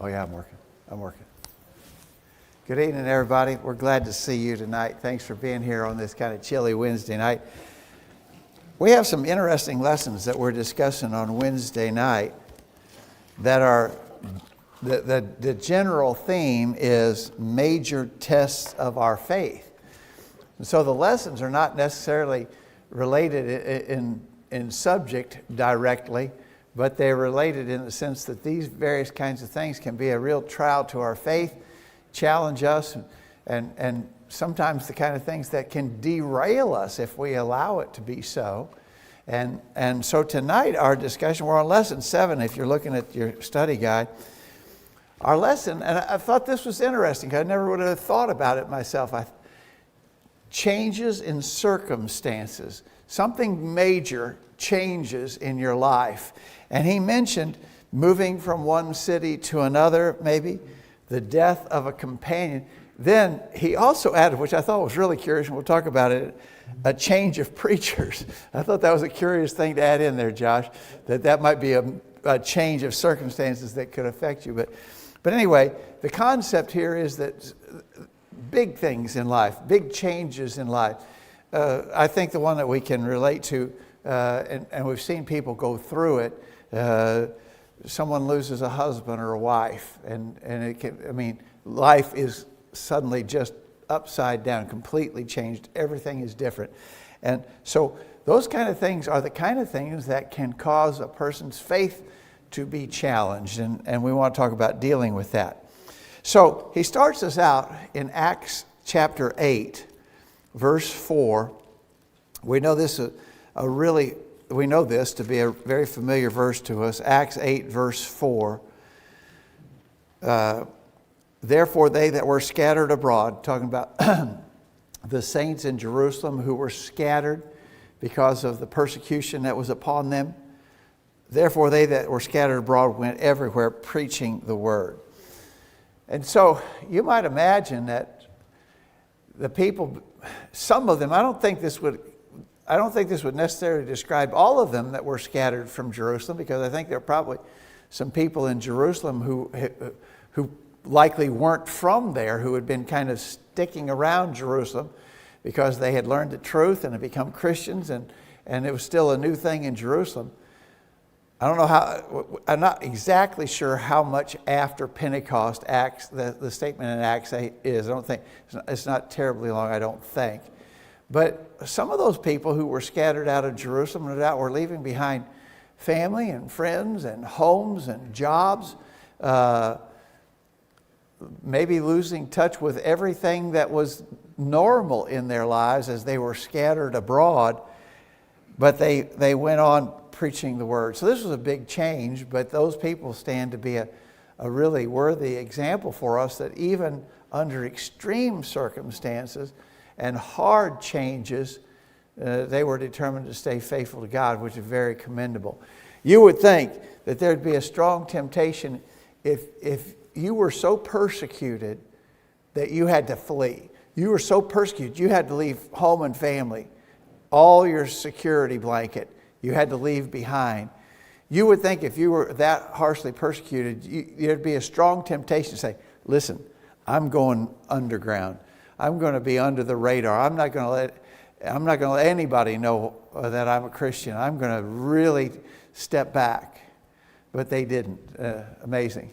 Oh yeah, I'm working. Good evening, everybody. We're glad to see you tonight. Thanks for being here on this kind of chilly Wednesday night. We have some interesting lessons that we're discussing on Wednesday night that are, the general theme is major tests of our faith. And so the lessons are not necessarily related in subject directly, but they're related in the sense that these various kinds of things can be a real trial to our faith, challenge us, and sometimes the kind of things that can derail us if we allow it to be so. And so tonight our discussion, we're on lesson 7 if you're looking at your study guide. Our lesson, and I thought this was interesting, I never would have thought about it myself. Changes in circumstances. Something major changes in your life. And he mentioned moving from one city to another, maybe, the death of a companion. Then he also added, which I thought was really curious, and we'll talk about it, a change of preachers. I thought that was a curious thing to add in there, Josh, that might be a change of circumstances that could affect you. But anyway, the concept here is that big things in life, big changes in life. I think the one that we can relate to, and we've seen people go through it, someone loses a husband or a wife, and it can, life is suddenly just upside down, completely changed. Everything is different. And so those kind of things are the kind of things that can cause a person's faith to be challenged. And we want to talk about dealing with that. So he starts us out in Acts chapter 8, verse 4. We know this we know this to be a very familiar verse to us. Acts 8, verse 4. Therefore they that were scattered abroad, talking about the saints in Jerusalem who were scattered because of the persecution that was upon them. Therefore they that were scattered abroad went everywhere preaching the word. And so you might imagine that the people, some of them, I don't think this would necessarily describe all of them that were scattered from Jerusalem, because I think there are probably some people in Jerusalem who likely weren't from there, who had been kind of sticking around Jerusalem because they had learned the truth and had become Christians, and it was still a new thing in Jerusalem. I don't know how, I'm not exactly sure how much after Pentecost Acts, the statement in Acts 8 is. I don't think, it's not terribly long, I don't think. But some of those people who were scattered out of Jerusalem, no doubt, were leaving behind family and friends and homes and jobs, maybe losing touch with everything that was normal in their lives as they were scattered abroad. But they went on preaching the word. So this was a big change, but those people stand to be a really worthy example for us, that even under extreme circumstances and hard changes, they were determined to stay faithful to God, which is very commendable. You would think that there'd be a strong temptation if you were so persecuted that you had to flee. You were so persecuted, you had to leave home and family, all your security blanket, you had to leave behind. You would think if you were that harshly persecuted, there'd be a strong temptation to say, listen, I'm going underground. I'm going to be under the radar. I'm not going to let anybody know that I'm a Christian. I'm going to really step back. But they didn't. Amazing.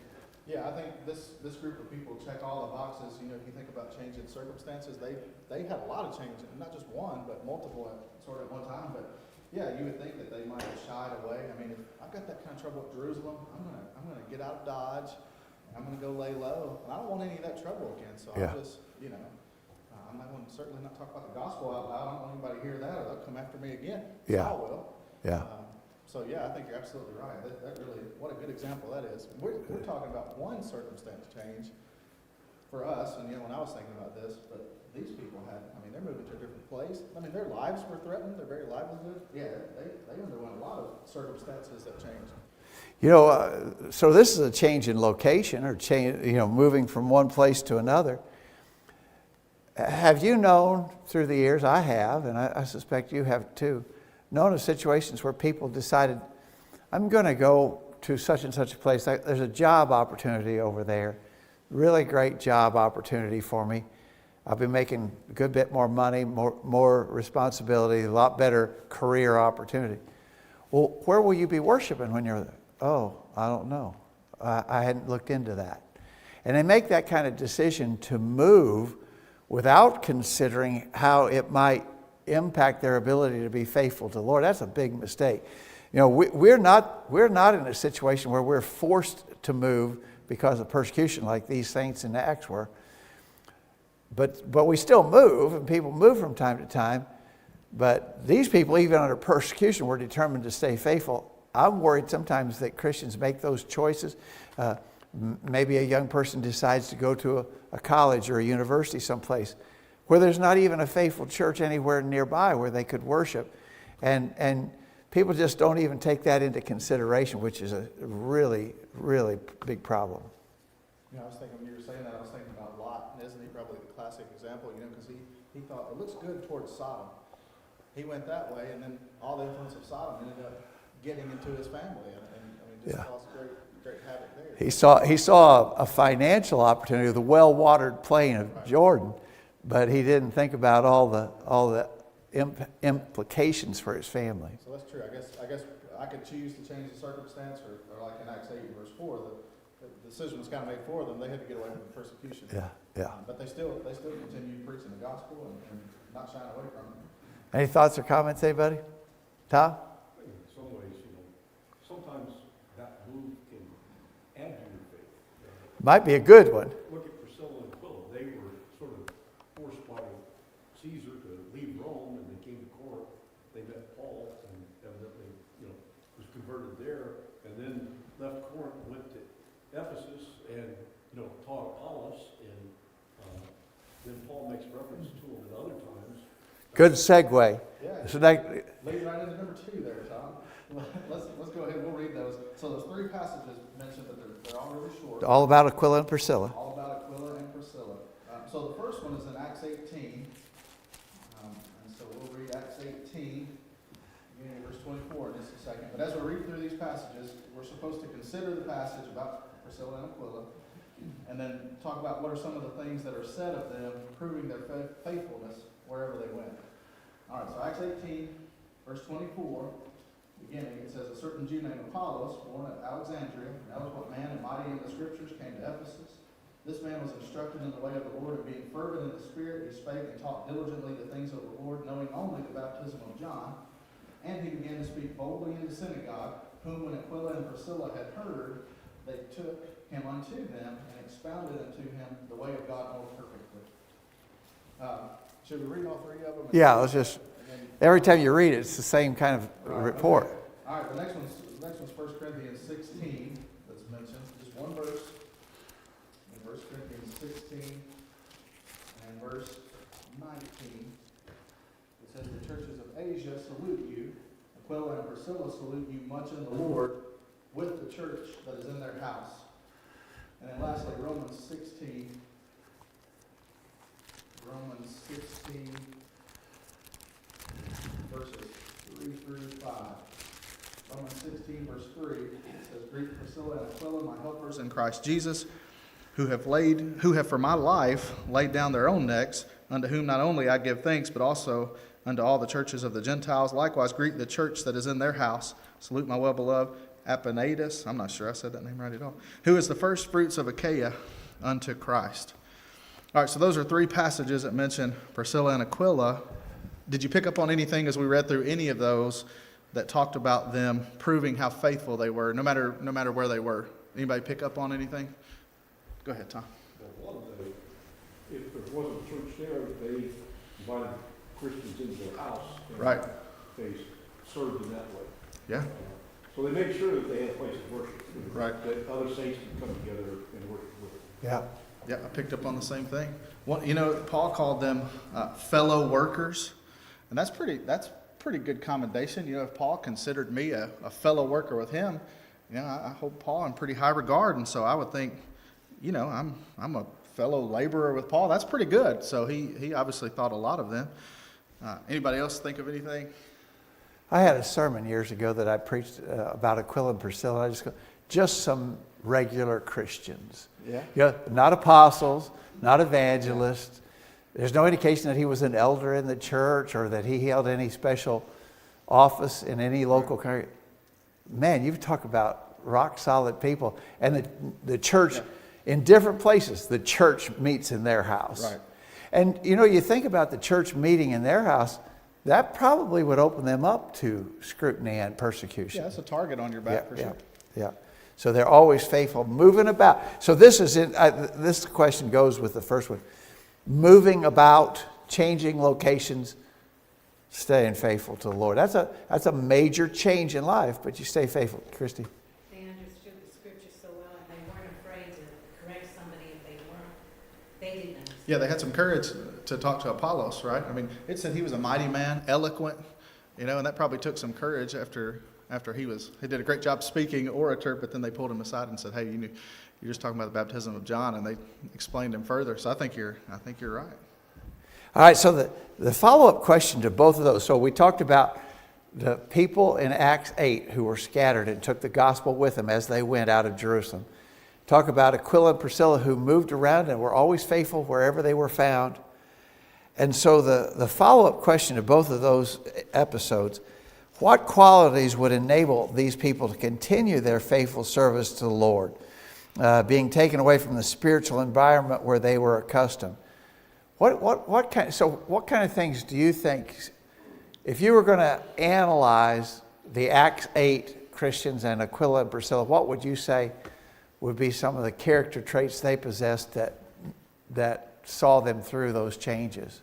Yeah, I think this group of people check all the boxes. You know, if you think about changing circumstances, they had a lot of change, not just one, but multiple sort of at one time. But yeah, you would think that they might have shied away. I mean, if I've got that kind of trouble with Jerusalem, I'm gonna get out of Dodge. I'm gonna go lay low. And I don't want any of that trouble again. So yeah. I'll just, I'm not going to certainly not talk about the gospel out loud. I don't want anybody to hear that, or they'll come after me again. Yeah. So I will. Yeah. So yeah, I think you're absolutely right. That really, what a good example that is. We're talking about one circumstance change for us, and when I was thinking about this, but these people they're moving to a different place. Their lives were threatened, their very livelihood. Yeah, they underwent a lot of circumstances that changed. So this is a change in location, or change, moving from one place to another. Have you known through the years, I have, and I suspect you have too, known of situations where people decided, I'm going to go to such and such a place. There's a job opportunity over there. Really great job opportunity for me. I've been making a good bit more money, more responsibility, a lot better career opportunity. Well, where will you be worshiping when you're there? Oh, I don't know. I hadn't looked into that. And they make that kind of decision to move without considering how it might impact their ability to be faithful to the Lord. That's a big mistake. You know, we're not in a situation where we're forced to move because of persecution like these saints in Acts were. But we still move, and people move from time to time. But these people, even under persecution, were determined to stay faithful. I'm worried sometimes that Christians make those choices. Maybe a young person decides to go to a college or a university someplace where there's not even a faithful church anywhere nearby where they could worship. And people just don't even take that into consideration, which is a really, really big problem. You know, I was thinking when you were saying that, I was thinking about Lot. Isn't he probably the classic example, you know, because he thought it looks good towards Sodom. He went that way, and then all the influence of Sodom ended up getting into his family, and I mean, just caused great havoc there. He saw a financial opportunity of the well-watered plain of Jordan, but he didn't think about all the implications for his family. So that's true. I guess I could choose to change the circumstance, or like in Acts 8 verse 4, the decision was kind of made for them. They had to get away from the persecution. Yeah. But they still continued preaching the gospel and not shying away from it. Any thoughts or comments, anybody? Tom? I think in some ways, sometimes that move can add to your faith. Might be a good one. Look at Priscilla and Aquila. They were sort of forced by Caesar to leave Rome, and they came to Corinth. They met Paul, and evidently, was converted there, and then left Corinth, went to Ephesus, and taught Apollos, and then Paul makes reference to him at other times. Good segue. Yeah. So that, Lead right into number 2 there, Tom. Let's go ahead. We'll read those. So those 3 passages mentioned, but they're all really short. all about Aquila and Priscilla. All about Aquila and Priscilla. So the first one is in Acts 18. And so we'll read Acts 18, beginning of verse 24 in just a second. But as we read through these passages, we're supposed to consider the passage about Priscilla and Aquila, and then talk about what are some of the things that are said of them, proving their faithfulness wherever they went. All right, so Acts 18, verse 24, beginning, it says, a certain Jew named Apollos, born at Alexandria, an eloquent man and mighty in the scriptures, came to Ephesus. This man was instructed in the way of the Lord, and being fervent in the Spirit, he spake and taught diligently the things of the Lord, knowing only the baptism of John. And he began to speak boldly in the synagogue, whom when Aquila and Priscilla had heard, they took him unto them, and expounded unto him the way of God more perfectly. Should we read all 3 of them? Yeah, let's just, every time you read it, it's the same kind of report. Okay. All right, the next one's 1 Corinthians 16 that's mentioned. Just one verse. In 1 Corinthians 16 and verse 19. It says, the churches of Asia salute you. Aquila and Priscilla salute you much in the Lord with the church that is in their house. And then lastly, Romans 16, verses 3 through 5. Romans 16, verse 3, it says, greet Priscilla and Aquila, my helpers in Christ Jesus, who have for my life laid down their own necks, unto whom not only I give thanks, but also unto all the churches of the Gentiles. Likewise greet the church that is in their house. Salute my well-beloved Epaenetus, I'm not sure I said that name right at all, who is the first fruits of Achaia unto Christ. All right, so those are 3 passages that mention Priscilla and Aquila. Did you pick up on anything as we read through any of those that talked about them proving how faithful they were, no matter where they were? Anybody pick up on anything? Go ahead, Tom. Well, if there wasn't a church there, they invited Christians into their house. And Right. They served in that way. Yeah. So they made sure that they had a place of worship. Right. That other saints could come together and worship with them. Yeah. Yeah, I picked up on the same thing. Well, Paul called them fellow workers, and that's pretty good commendation. If Paul considered me a fellow worker with him, I hold Paul in pretty high regard, and so I would think, I'm a fellow laborer with Paul. That's pretty good. So he obviously thought a lot of them. Anybody else think of anything? I had a sermon years ago that I preached about Aquila and Priscilla. I just go, just some regular Christians. Yeah. Not apostles, not evangelists. There's no indication that he was an elder in the church or that he held any special office in any local congregation. Man, you talk about rock solid people. And the church, in different places, the church meets in their house. Right. And you think about the church meeting in their house, that probably would open them up to scrutiny and persecution. Yeah, that's a target on your back for sure. Yeah. So they're always faithful, moving about. So this question goes with the first one. Moving about, changing locations, staying faithful to the Lord. That's a major change in life, but you stay faithful. Christy? They understood the scripture so well, and they weren't afraid to correct somebody if they didn't understand. Yeah, they had some courage to talk to Apollos, right? I mean, it said he was a mighty man, eloquent, and that probably took some courage after he did a great job speaking, orator, but then they pulled him aside and said, hey, you're just talking about the baptism of John, and they explained him further. So I think you're right. All right, so the follow-up question to both of those. So we talked about the people in Acts 8 who were scattered and took the gospel with them as they went out of Jerusalem. Talk about Aquila and Priscilla who moved around and were always faithful wherever they were found. And so the follow-up question to both of those episodes, what qualities would enable these people to continue their faithful service to the Lord, being taken away from the spiritual environment where they were accustomed? What kind of things do you think, if you were going to analyze the Acts 8 Christians and Aquila and Priscilla, what would you say would be some of the character traits they possessed that saw them through those changes?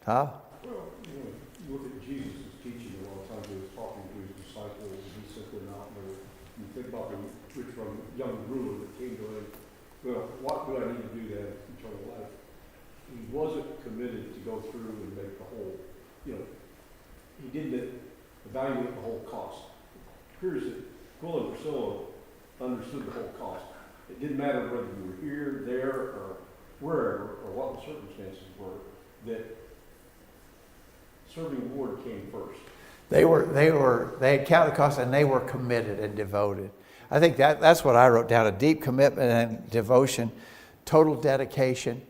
Huh? Well, you look at Jesus' teaching a lot of times. He was talking to his disciples, and he sent them out there. You think about the rich young ruler that came to him. Well, what do I need to do to have eternal life? He wasn't committed to go through and make the whole, he didn't evaluate the whole cost. Here's it. Aquila and Priscilla understood the whole cost. It didn't matter whether you were here, there, or wherever, or what the circumstances were, that serving the Lord came first. They had counted the cost and they were committed and devoted. I think that's what I wrote down, a deep commitment and devotion, total dedication.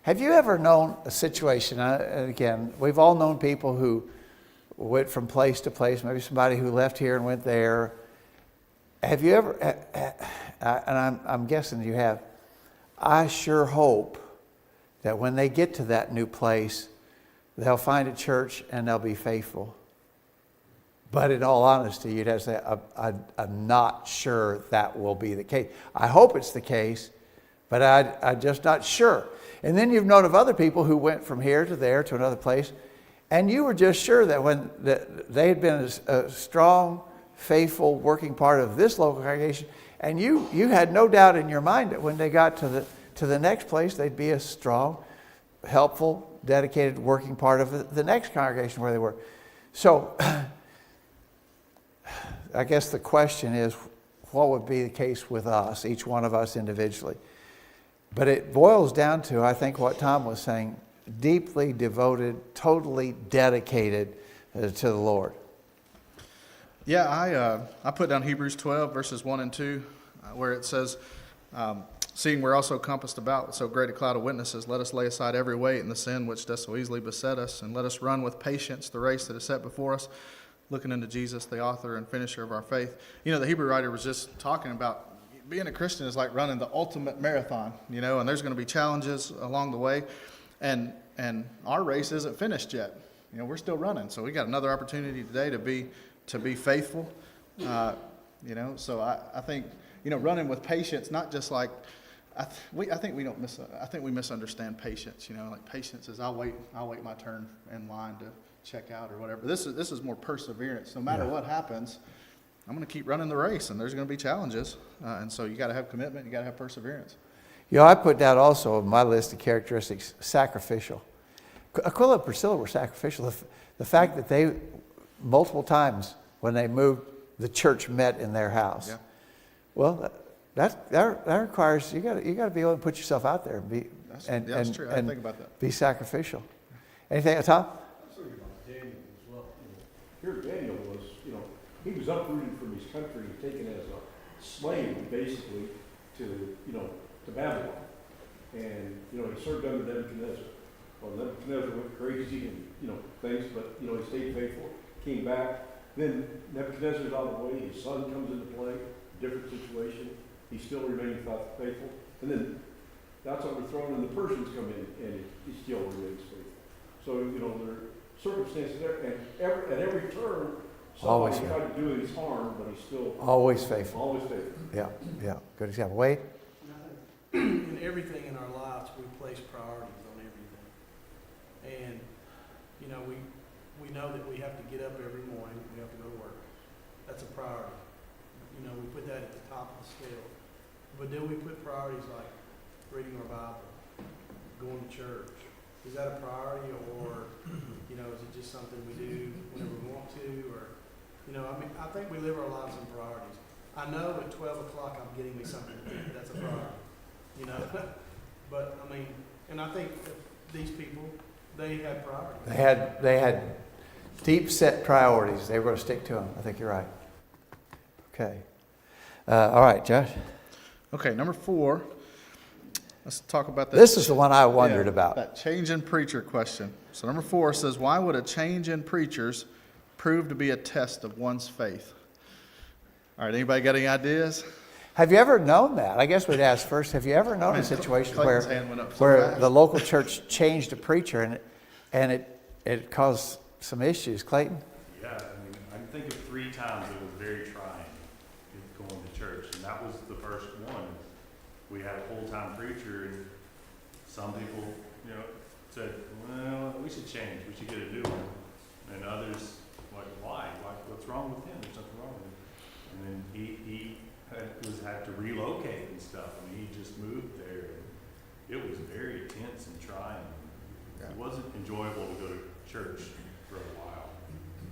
Have you ever known a situation, and again, we've all known people who went from place to place, maybe somebody who left here and went there. Have you ever, and I'm guessing you have, I sure hope that when they get to that new place, they'll find a church and they'll be faithful. But in all honesty, you'd have to say, I'm not sure that will be the case. I hope it's the case, but I'm just not sure. And then you've known of other people who went from here to there to another place, and you were just sure that when they had been a strong, faithful, working part of this local congregation, and you had no doubt in your mind that when they got to the next place, they'd be a strong, helpful, dedicated, working part of the next congregation where they were. So I guess the question is, what would be the case with us, each one of us individually? But it boils down to, I think, what Tom was saying, deeply devoted, totally dedicated to the Lord. Yeah, I put down Hebrews 12, verses 1 and 2, where it says, seeing we're also compassed about with so great a cloud of witnesses, let us lay aside every weight and the sin which does so easily beset us, and let us run with patience the race that is set before us, looking into Jesus, the author and finisher of our faith. The Hebrew writer was just talking about being a Christian is like running the ultimate marathon, and there's going to be challenges along the way. And our race isn't finished yet. We're still running. So we got another opportunity today to be faithful. So I think, running with patience, not just like, I think we misunderstand patience. Like patience is I'll wait my turn in line to check out or whatever. This is more perseverance. No matter what happens, I'm going to keep running the race, and there's going to be challenges. And so you got to have commitment. You got to have perseverance. I put down also on my list of characteristics, sacrificial. Aquila and Priscilla were sacrificial. The fact that they, multiple times when they moved, the church met in their house. Yeah. Well, that requires, you got to be able to put yourself out there That's true. I didn't think about that. Be sacrificial. Anything, Tom? I was thinking about Daniel as well. here Daniel was, you know, he was uprooted from his country and taken as a slave, basically, to, you know, to Babylon. And, you know, he served under Nebuchadnezzar. Well, Nebuchadnezzar went crazy and, you know, things, but, you know, he stayed faithful, came back. Then Nebuchadnezzar's out of the way, his son comes into play, different situation. He still remained faithful. And then that's overthrown, and the Persians come in, and he still remains faithful. So, you know, there are circumstances there, and at every turn, Always somebody tried to do his harm, but he's still Always faithful. always faithful. Yeah, yeah. Good example. Wade? In everything in our lives, we place priorities on everything. And, you know, we know that we have to get up every morning, we have to go to work. That's a priority. You know, we put that at the top of the scale. But do we put priorities like reading our Bible, going to church? Is that a priority, or, you know, is it just something we do whenever we want to? Or, you know, I mean, I think we live our lives in priorities. I know at 12 o'clock I'm getting me something to eat. That's a priority. You know, but I mean, and I think that these people, they had priorities. They had deep set priorities. They were going to stick to them. I think you're right. Okay. All right, Josh. Okay, number 4. Let's talk about that. This is the one I wondered about. That change in preacher question. So number 4 says, why would a change in preachers prove to be a test of one's faith? All right, anybody got any ideas? Have you ever known that? I guess we'd ask first, have you ever known a situation Clayton's hand went up so where fast. the local church changed a preacher and it caused some issues? Clayton? Yeah, I mean, I can think of 3 times it was very trying going to church, and that was the first one. We had a full-time preacher, and some people, you know, said, well, we should change, we should get a new one. And others, like, why? What's wrong with him? There's nothing wrong with him. And then he had to relocate and stuff. I mean, he just moved there. And it was very intense and trying. It wasn't enjoyable to go to church for a while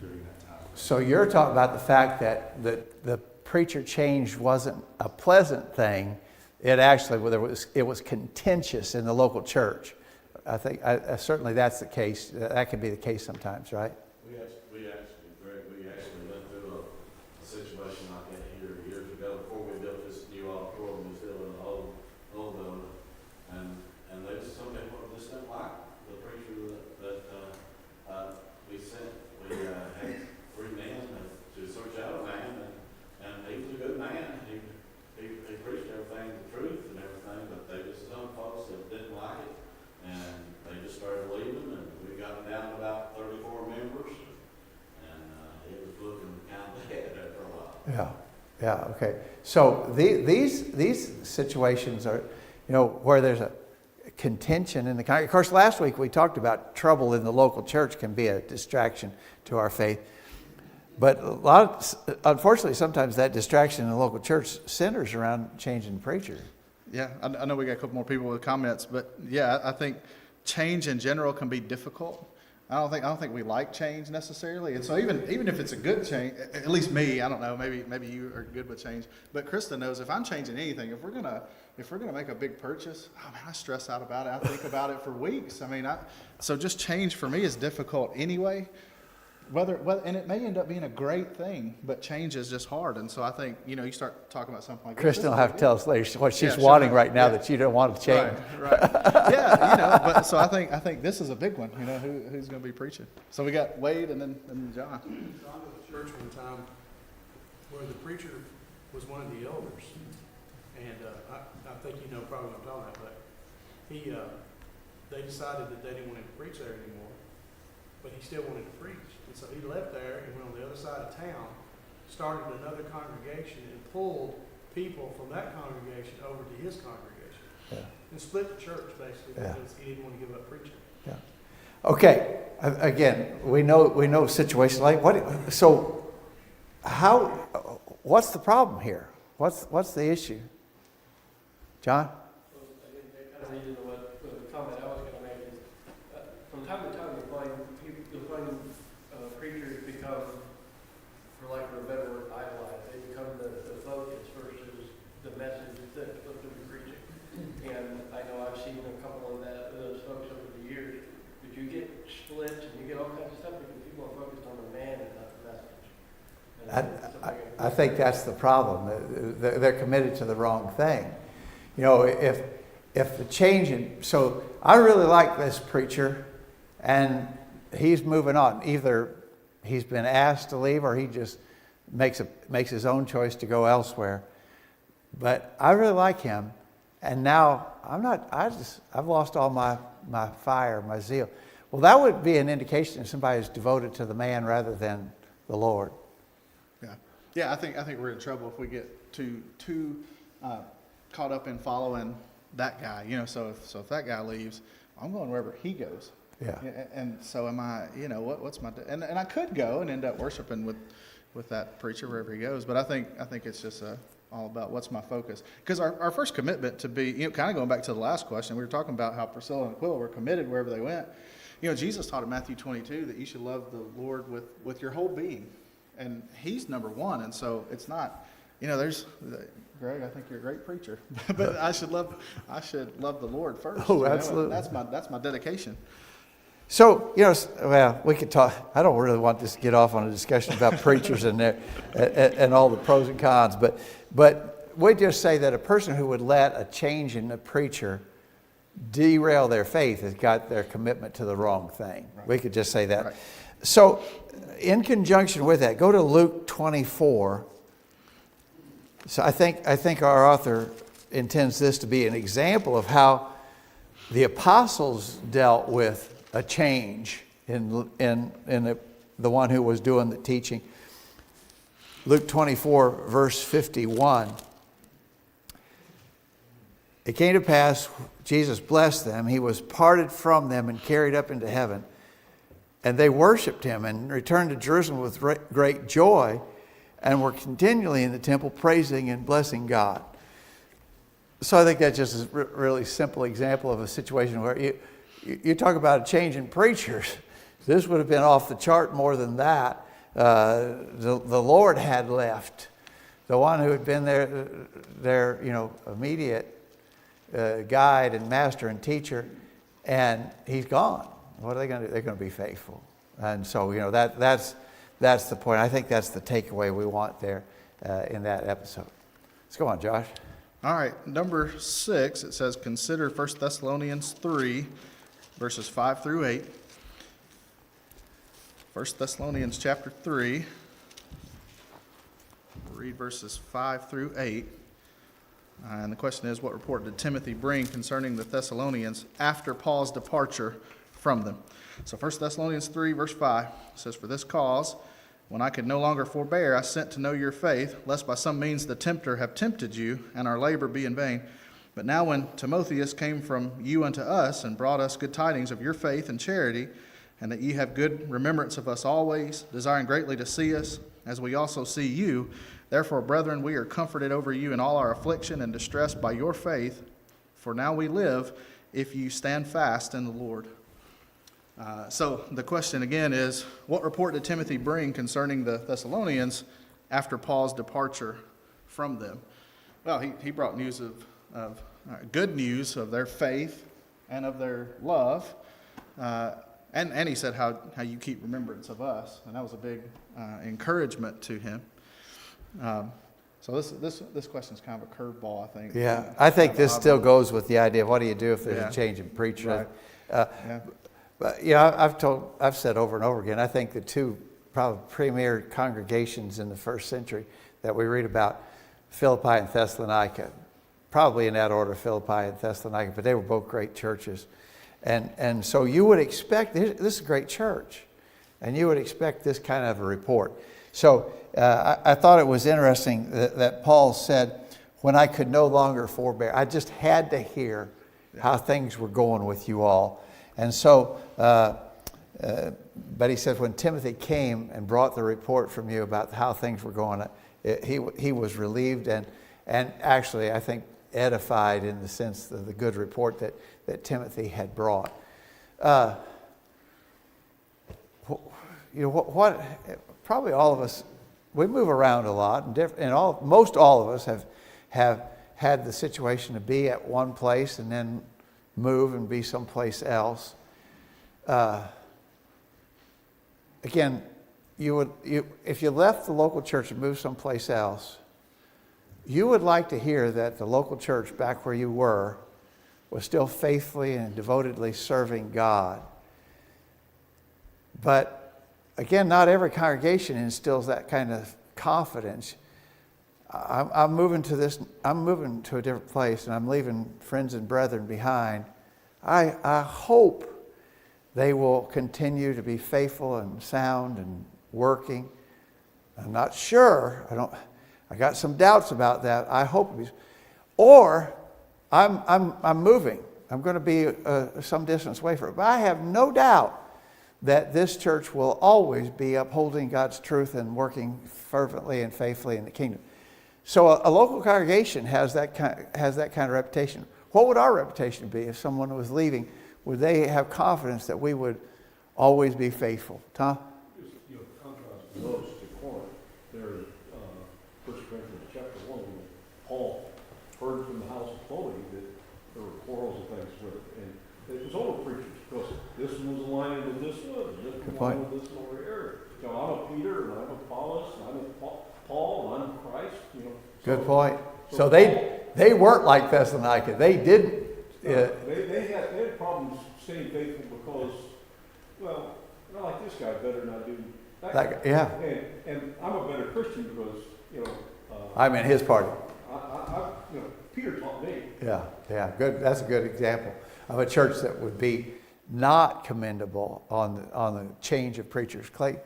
during that time. So you're talking about the fact that the preacher change wasn't a pleasant thing. It actually, it was contentious in the local church. I think certainly that's the case. That could be the case sometimes, right? We actually went through a situation like that here years ago before we built this new auditorium. We was still in the old building, and some people just didn't like the preacher that we sent. We had 3 men to search out a man, and he was a good man. He preached everything, the truth and everything, but they just some folks that didn't like it, and they just started leaving, and we got down to about 34 members. It was looking kind of bad after a while. Yeah, okay. So these situations are, you know, where there's a contention in the congregation. Of course, last week we talked about trouble in the local church can be a distraction to our faith. But unfortunately, sometimes that distraction in the local church centers around changing the preacher. Yeah, I know we got a couple more people with comments, but yeah, I think change in general can be difficult. I don't think we like change necessarily, and so even if it's a good change, at least me, I don't know, maybe you are good with change, but Krista knows if I'm changing anything, if we're gonna make a big purchase, oh man, I stress out about it. I think about it for weeks. I mean, so just change for me is difficult anyway. Whether and it may end up being a great thing, but change is just hard. And so I think, you know, you start talking about something like Kristen will have to tell us later what she's Yeah, wanting sure. right now Yeah. that you don't want to change. Right. Yeah, you know, but so I think this is a big one, you know, who's going to be preaching. So we got Wade and then John. So I went to church one time where the preacher was one of the elders, and I think you know probably what I'm talking about, but they decided that they didn't want him to preach there anymore, but he still wanted to preach. And so he left there and went on the other side of town, started another congregation, and pulled people from that congregation over to his congregation. Yeah. And split the church, basically, Yeah. because he didn't want to give up preaching. Okay, again, we know situations like what. So, what's the problem here? What's the issue, John? Kind of leads into what the comment I was going to make is, from time to time you'll find preachers become, for lack of a better word, idolized. They become the focus versus the message that's supposed to be preaching. And I know I've seen a couple of those folks over the years. But you get splits and you get all kinds of stuff because people are focused on the man and not the I think that's the problem. They're committed to the wrong thing. You know, if the change in, so I really like this preacher, and he's moving on. Either he's been asked to leave, or he just makes his own choice to go elsewhere. But I really like him, and now I've lost all my fire, my zeal. Well, that would be an indication that somebody is devoted to the man rather than the Lord. Yeah, I think we're in trouble if we get too caught up in following that guy. You know, so if that guy leaves, I'm going wherever he goes. Yeah. And so am I. You know, what's my and I could go and end up worshiping with that preacher wherever he goes. But I think it's just all about what's my focus. Because our first commitment to be, you know, kind of going back to the last question, we were talking about how Priscilla and Aquila were committed wherever they went. You know, Jesus taught in Matthew 22 that you should love the Lord with your whole being. And he's number one. And so it's not, you know, Greg, I think you're a great preacher, but I should love the Lord first. Oh, you know? absolutely. That's my dedication. So, you know, well, we could talk. I don't really want this to get off on a discussion about preachers and all the pros and cons, but we just say that a person who would let a change in a preacher derail their faith has got their commitment to the wrong thing. Right. We could just say that. Right. So, in conjunction with that, go to Luke 24. So I think our author intends this to be an example of how the apostles dealt with a change in the one who was doing the teaching. Luke 24, verse 51. It came to pass, Jesus blessed them. He was parted from them and carried up into heaven. And they worshiped him and returned to Jerusalem with great joy, and were continually in the temple praising and blessing God. So I think that's just a really simple example of a situation where you talk about a change in preachers. This would have been off the chart more than that. The Lord had left. The one who had been their immediate guide and master and teacher, and he's gone. What are they going to do? They're going to be faithful. And so, you know, that's the point. I think that's the takeaway we want there in that episode. Let's go on, Josh. All right, number 6, it says, consider 1 Thessalonians 3, verses 5 through 8. 1 Thessalonians chapter 3, read verses 5 through 8. And the question is, what report did Timothy bring concerning the Thessalonians after Paul's departure from them? So 1 Thessalonians 3, verse 5 says, for this cause, when I could no longer forbear, I sent to know your faith, lest by some means the tempter have tempted you, and our labor be in vain. But now when Timotheus came from you unto us, and brought us good tidings of your faith and charity, and that ye have good remembrance of us always, desiring greatly to see us, as we also see you, therefore, brethren, we are comforted over you in all our affliction and distress by your faith, for now we live, if you stand fast in the Lord. So the question again is, what report did Timothy bring concerning the Thessalonians after Paul's departure from them? Well, he brought news of good news of their faith and of their love, and he said how you keep remembrance of us, and that was a big encouragement to him. So this question is kind of a curveball, I think. Yeah, I think this still goes with the idea of what do you do if there's a change in preacher. Right. But I've said over and over again, I think the two probably premier congregations in the first century that we read about, Philippi and Thessalonica, probably in that order, Philippi and Thessalonica, but they were both great churches. And so you would expect, this is a great church, and you would expect this kind of a report. So I thought it was interesting that Paul said, when I could no longer forbear, I just had to hear how things were going with you all. And so, but he said, when Timothy came and brought the report from you about how things were going, he was relieved and actually, I think, edified in the sense of the good report that Timothy had brought. Probably all of us, we move around a lot, and most all of us have had the situation to be at one place and then move and be someplace else. Again, if you left the local church and moved someplace else, you would like to hear that the local church back where you were was still faithfully and devotedly serving God. But again, not every congregation instills that kind of confidence. I'm moving to a different place, and I'm leaving friends and brethren behind. I hope they will continue to be faithful and sound and working. I'm not sure. I got some doubts about that. I hope, or I'm moving. I'm going to be some distance away from it. But I have no doubt that this church will always be upholding God's truth and working fervently and faithfully in the kingdom. So a local congregation has that kind of reputation. What would our reputation be if someone was leaving? Would they have confidence that we would always be faithful? Tom? Just, contrast those to Corinth. There, 1 Corinthians chapter 1, Paul heard from the house of Chloe that there were quarrels and things with it. And it was over preachers, because this one was aligning with this one, and this one was aligning with this one over here. So I'm a Peter, and I'm a Apollos, and I'm a Paul, and I'm Christ, Good point. So they weren't like Thessalonica. They didn't. They had problems staying faithful because, well, I like this guy better than I do that guy. Yeah. And I'm a better Christian because, I'm in his party. Peter taught me. Yeah, good. That's a good example of a church that would be not commendable on the change of preachers. Clay?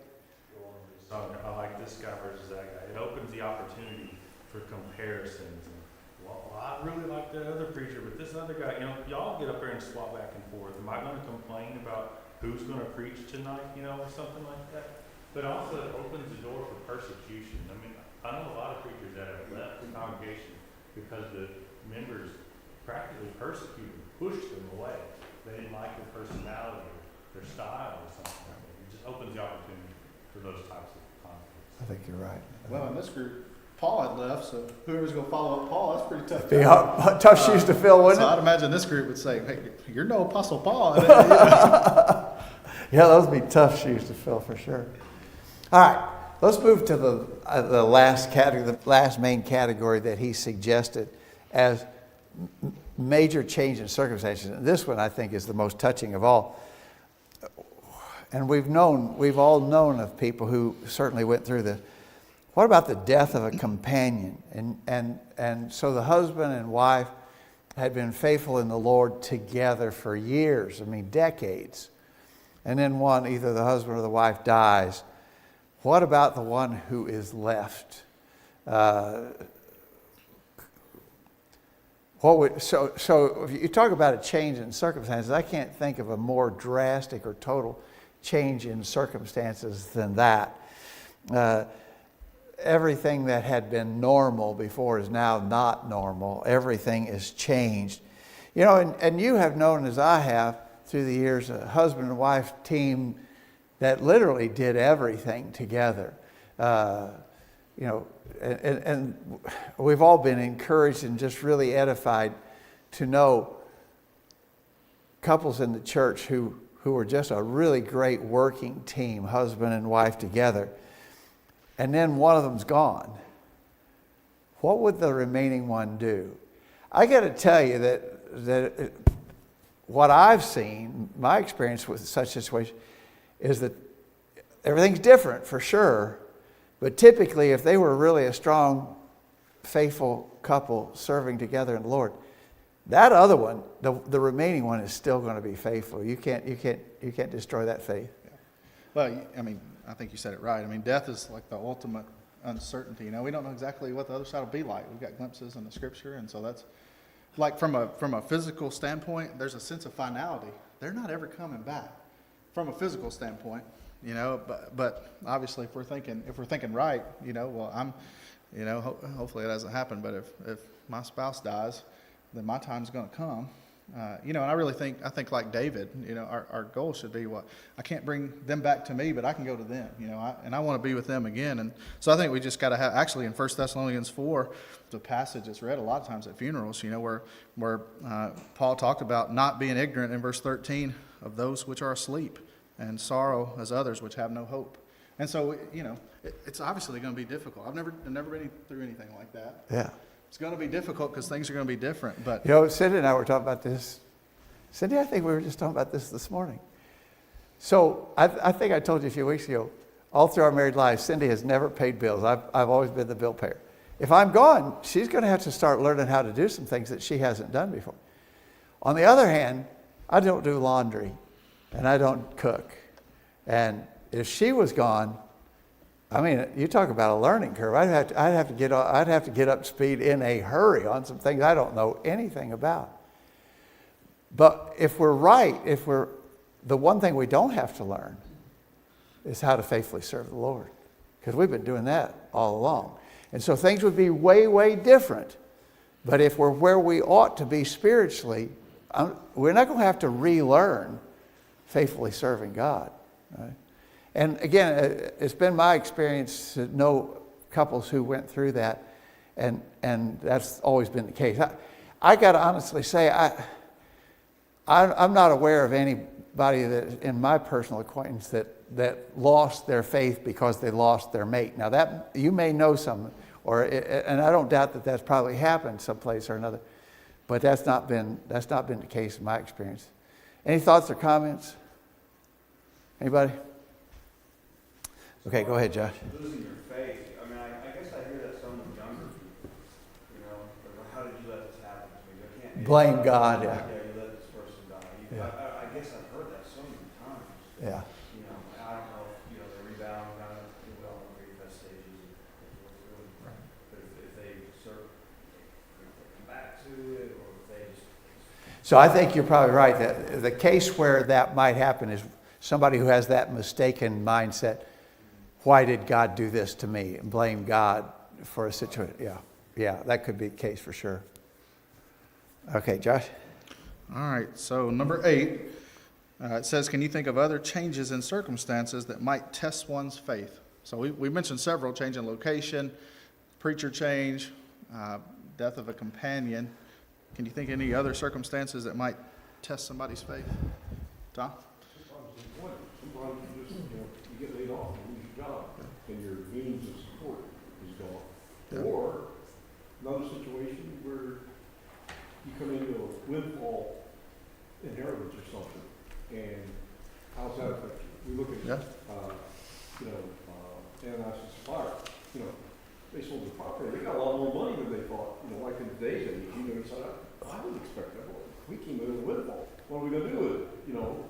I like this guy versus that guy. It opens the opportunity for comparisons. And, well, I really like that other preacher, but this other guy, y'all get up there and swap back and forth. Am I going to complain about who's going to preach tonight, or something like that? But also it opens the door for persecution. I mean, I know a lot of preachers that have left the congregation because the members practically persecuted them, pushed them away. They didn't like their personality or their style or something. It just opens the opportunity for those types of conflicts. I think you're right. Well, in this group, Paul had left, so whoever's going to follow up Paul, that's pretty tough. Be tough shoes to fill, wouldn't So it? I'd imagine this group would say, hey, you're no Apostle Paul. Yeah, those would be tough shoes to fill for sure. All right, let's move to the last category, the last main category that he suggested as major change in circumstances. And this one, I think, is the most touching of all. And we've all known of people who certainly went through this. What about the death of a companion? And so the husband and wife had been faithful in the Lord together for years, decades. And then either the husband or the wife dies. What about the one who is left? So if you talk about a change in circumstances, I can't think of a more drastic or total change in circumstances than that. Everything that had been normal before is now not normal. Everything is changed. And you have known, as I have through the years, a husband and wife team that literally did everything together. And we've all been encouraged and just really edified to know couples in the church who were just a really great working team, husband and wife together. And then one of them's gone. What would the remaining one do? I got to tell you that what I've seen, my experience with such a situation, is that everything's different for sure. But typically, if they were really a strong, faithful couple serving together in the Lord, that other one, the remaining one, is still going to be faithful. You can't destroy that faith. Well, I think you said it right. Death is like the ultimate uncertainty. We don't know exactly what the other side will be like. We've got glimpses in the Scripture, and so that's like from a physical standpoint. There's a sense of finality. They're not ever coming back from a physical standpoint. But obviously, if we're thinking right, hopefully it doesn't happen. But if my spouse dies, then my time's going to come. And I think like David, our goal should be I can't bring them back to me, but I can go to them, and I want to be with them again. And so I think we just got to have, actually in 1 Thessalonians 4, the passage that's read a lot of times at funerals, where Paul talked about not being ignorant in verse 13 of those which are asleep, and sorrow as others which have no hope. And so, you know, it's obviously going to be difficult. I've never been through anything like that. Yeah. It's going to be difficult because things are going to be different. But You know, Cindy and I were talking about this. Cindy, I think we were just talking about this morning. So I think I told you a few weeks ago, all through our married lives, Cindy has never paid bills. I've always been the bill payer. If I'm gone, she's going to have to start learning how to do some things that she hasn't done before. On the other hand, I don't do laundry, and I don't cook. And if she was gone, I mean, you talk about a learning curve. I'd have to get up to speed in a hurry on some things I don't know anything about. But if we're right, the one thing we don't have to learn is how to faithfully serve the Lord, because we've been doing that all along. And so things would be way, way different. But if we're where we ought to be spiritually, we're not going to have to relearn faithfully serving God. Right? And again, it's been my experience to know couples who went through that, and that's always been the case. I got to honestly say, I'm not aware of anybody that in my personal acquaintance that lost their faith because they lost their mate. Now that you may know some, and I don't doubt that that's probably happened someplace or another, but that's not been the case in my experience. Any thoughts or comments? Anybody? Okay, go ahead, Josh. Losing your faith. I mean, I guess I hear that some of the younger people, you know, like, how did you let this happen to me? I can't Blame God, yeah. Yeah, you let this person die. Yeah. I guess I've heard that so many times. Yeah. You know, I don't know if, you know, they rebound kind of, well, in the best stages. But if they sort of come back to it, or if they just. So I think you're probably right. That the case where that might happen is somebody who has that mistaken mindset. Why did God do this to me? And blame God for a situation. Yeah, that could be the case for sure. Okay, Josh? all right, so number 8, it says, can you think of other changes in circumstances that might test one's faith? So we mentioned several: change in location, preacher change, death of a companion. Can you think of any other circumstances that might test somebody's faith? Tom? Sometimes you just, you know, you get laid off, you lose your job, and your means of support is gone. Yeah. Or another situation where you come into a windfall inheritance or something, and how's that affect you? We look at, Yeah. Ananias and Sapphira, you know, they sold the property, they got a lot more money than they thought, you know, like in today's age, you know, he said, I wouldn't expect that, well, we came in a windfall, what are we gonna do with it, you know?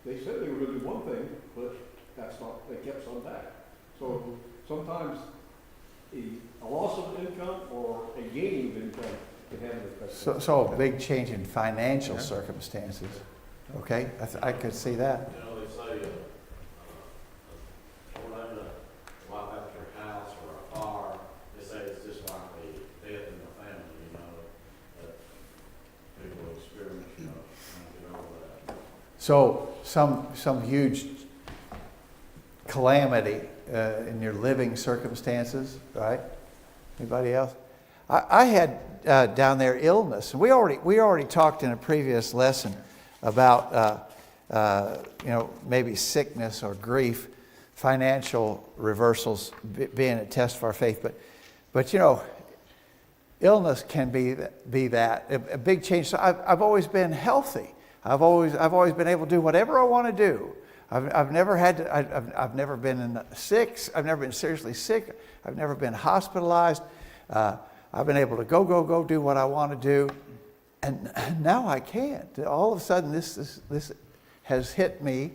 They said they were gonna do one thing, but that's not, they kept some back. So sometimes a loss of income or a gain of income can have an effect. So a big change in financial circumstances. Okay, I could see that. You know, they say, tornado, wipe out your house or a fire, they say it's just like a death in the family, you know, that people experience, you know, and get over that. So some huge calamity in your living circumstances, right? Anybody else? I had down there illness. We already talked in a previous lesson about maybe sickness or grief, financial reversals being a test of our faith. But you know, illness can be that a big change. So I've always been healthy. I've always been able to do whatever I want to do. I've never been sick. I've never been seriously sick. I've never been hospitalized. I've been able to go do what I want to do, and now I can't. All of a sudden, this has hit me,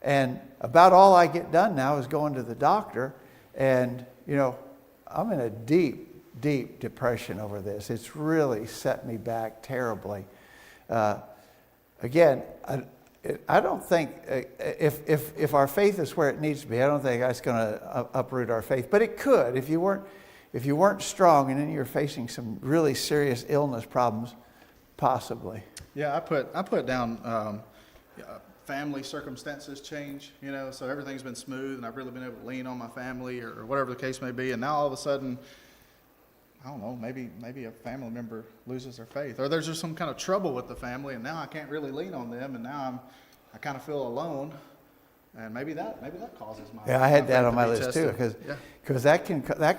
and about all I get done now is going to the doctor, and you know, I'm in a deep depression over this. It's really set me back terribly. Again, I don't think if our faith is where it needs to be, I don't think that's going to uproot our faith. But it could if you weren't strong and then you're facing some really serious illness problems, possibly. Yeah, I put down family circumstances change. You know, so everything's been smooth, and I've really been able to lean on my family or whatever the case may be. And now all of a sudden, I don't know, maybe a family member loses their faith, or there's just some kind of trouble with the family, and now I can't really lean on them, and now I kind of feel alone. And maybe that causes my. Yeah, I had my that faith on to my be list too, tested. Yeah. because that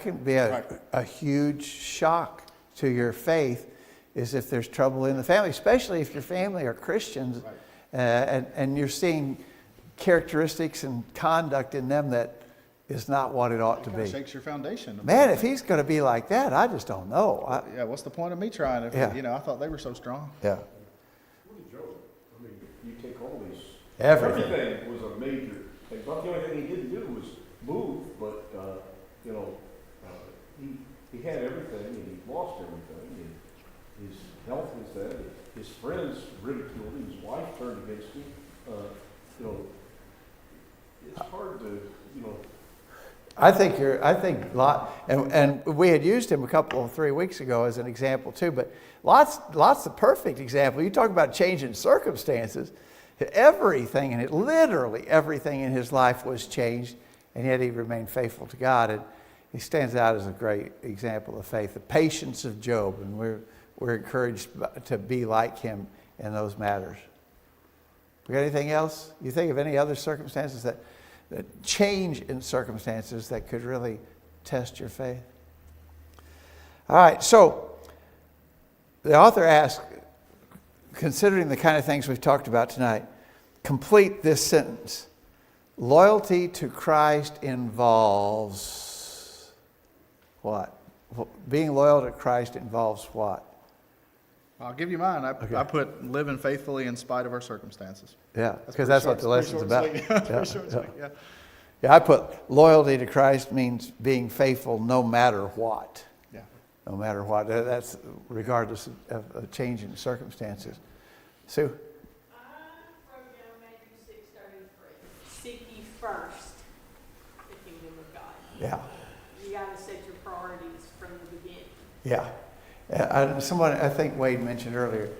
can be a Right. huge shock to your faith, is if there's trouble in the family, especially if your family are Christians, Right. and you're seeing characteristics and conduct in them that is not what it ought to Kinda be. shakes your foundation. Man, if he's going to be like that, I just don't know. Yeah, what's the point of me trying if, Yeah. I thought they were so strong. Yeah, What a joke. I mean, you take all these. everything. Everything was a major thing. But the only thing he didn't do was move, but, he had everything and he lost everything. And his health was that. His friends ridiculed him. His wife turned against him. It's hard to, I think lot, and we had used him 3 weeks ago as an example too, but lots of perfect example. You talk about changing circumstances, everything in it, literally everything in his life was changed, and yet he remained faithful to God. And he stands out as a great example of faith, the patience of Job, and we're encouraged to be like him in those matters. We got anything else? You think of any other circumstances that change in circumstances that could really test your faith? All right, so the author asks, considering the kind of things we've talked about tonight, complete this sentence. Loyalty to Christ involves what? Being loyal to Christ involves what? I'll give you mine. Okay. I put living faithfully in spite of our circumstances. Yeah, pretty because that's what short- the lesson's pretty about. short and sweet. Yeah, Pretty short and yeah. sweet, yeah. Yeah, I put loyalty to Christ means being faithful no matter what. Yeah. No matter what. That's regardless of a change in circumstances. Sue? I wrote down Matthew 6:33. Seek ye first the kingdom of God. Yeah. You got to set your priorities from the beginning. Yeah. I think Wade mentioned earlier,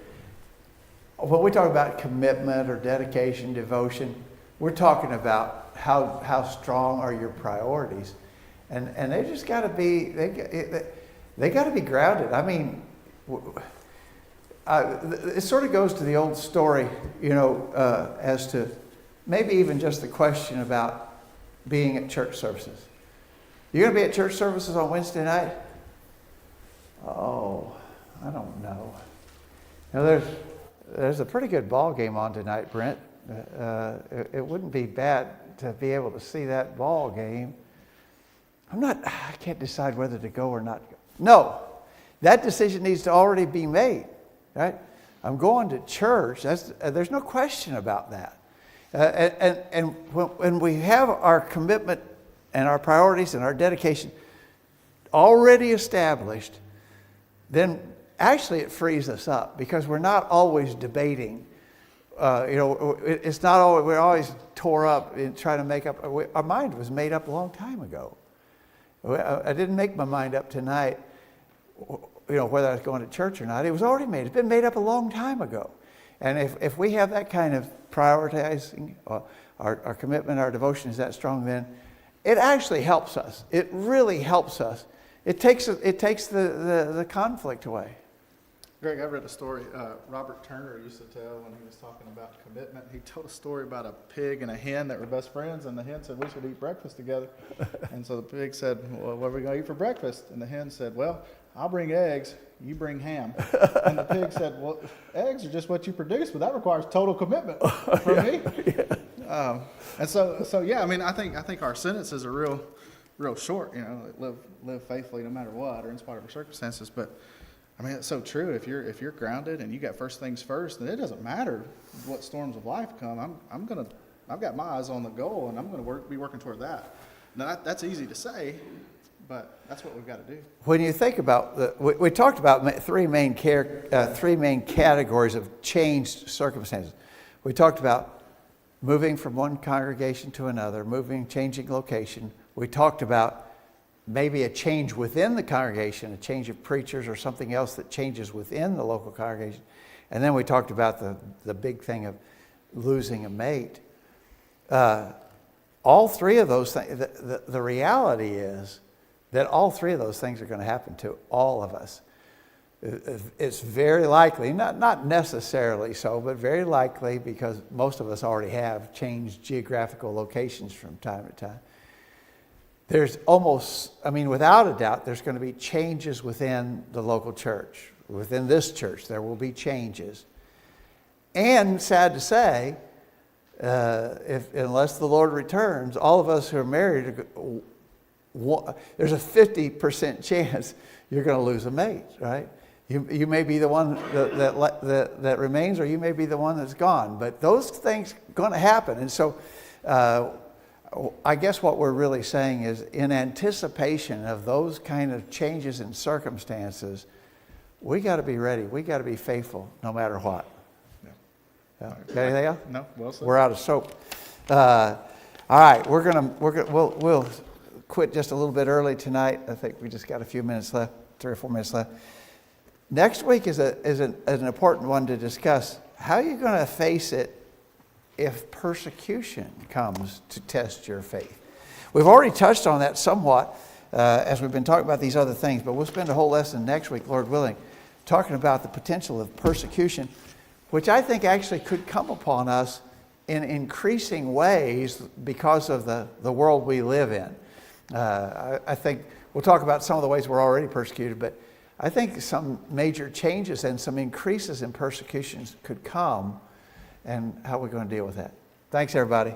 when we talk about commitment or dedication, devotion, we're talking about how strong are your priorities. And they just got to be, they got to be grounded. I mean, it sort of goes to the old story, as to maybe even just the question about being at church services. You're going to be at church services on Wednesday night? Oh, I don't know. There's a pretty good ball game on tonight, Brent. It wouldn't be bad to be able to see that ball game. I can't decide whether to go or not go. No, that decision needs to already be made, right? I'm going to church. There's no question about that. And when we have our commitment and our priorities and our dedication already established, then actually it frees us up, because we're not always debating. It's not always, we're always tore up in trying to make up. Our mind was made up a long time ago. I didn't make my mind up tonight, whether I was going to church or not. It was already made. It's been made up a long time ago. And if we have that kind of prioritizing, our commitment, our devotion is that strong, then it actually helps us. It really helps us. It takes the conflict away. Greg, I read a story Robert Turner used to tell when he was talking about commitment. He told a story about a pig and a hen that were best friends, and the hen said, "We should eat breakfast together." And so the pig said, "Well, what are we going to eat for breakfast?" And the hen said, "Well, I'll bring eggs, you bring ham." And the pig said, "Well, eggs are just what you produce, but that requires total commitment from me." Yeah. And so yeah, I mean, I think our sentences are real short. Live faithfully no matter what, or in spite of our circumstances. But I mean, it's so true. If you're grounded and you got first things first, then it doesn't matter what storms of life come. I've got my eyes on the goal, and I'm gonna be working toward that. Now that's easy to say, but that's what we've got to do. When you think about we talked about three main categories of changed circumstances. We talked about moving from one congregation to another, changing location. We talked about maybe a change within the congregation, a change of preachers or something else that changes within the local congregation. And then we talked about the big thing of losing a mate. All three of those things, the reality is that all three of those things are going to happen to all of us. It's very likely, not necessarily so, but very likely, because most of us already have changed geographical locations from time to time. There's almost, without a doubt, there's going to be changes within the local church. Within this church, there will be changes. And sad to say, unless the Lord returns, all of us who are married, there's a 50% chance you're going to lose a mate, right? You may be the one that remains, or you may be the one that's gone. But those things are going to happen. And so I guess what we're really saying is, in anticipation of those kind of changes in circumstances, we got to be ready. We got to be faithful no matter what. Yeah. Got anything else? No, well said. We're out of soap. All right, we'll quit just a little bit early tonight. I think we just got a few minutes left, 3 or 4 minutes left. Next week is an important one to discuss. How are you going to face it if persecution comes to test your faith? We've already touched on that somewhat as we've been talking about these other things, but we'll spend a whole lesson next week, Lord willing, talking about the potential of persecution, which I think actually could come upon us in increasing ways because of the world we live in. I think we'll talk about some of the ways we're already persecuted, but I think some major changes and some increases in persecutions could come, and how we're going to deal with that. Thanks, everybody.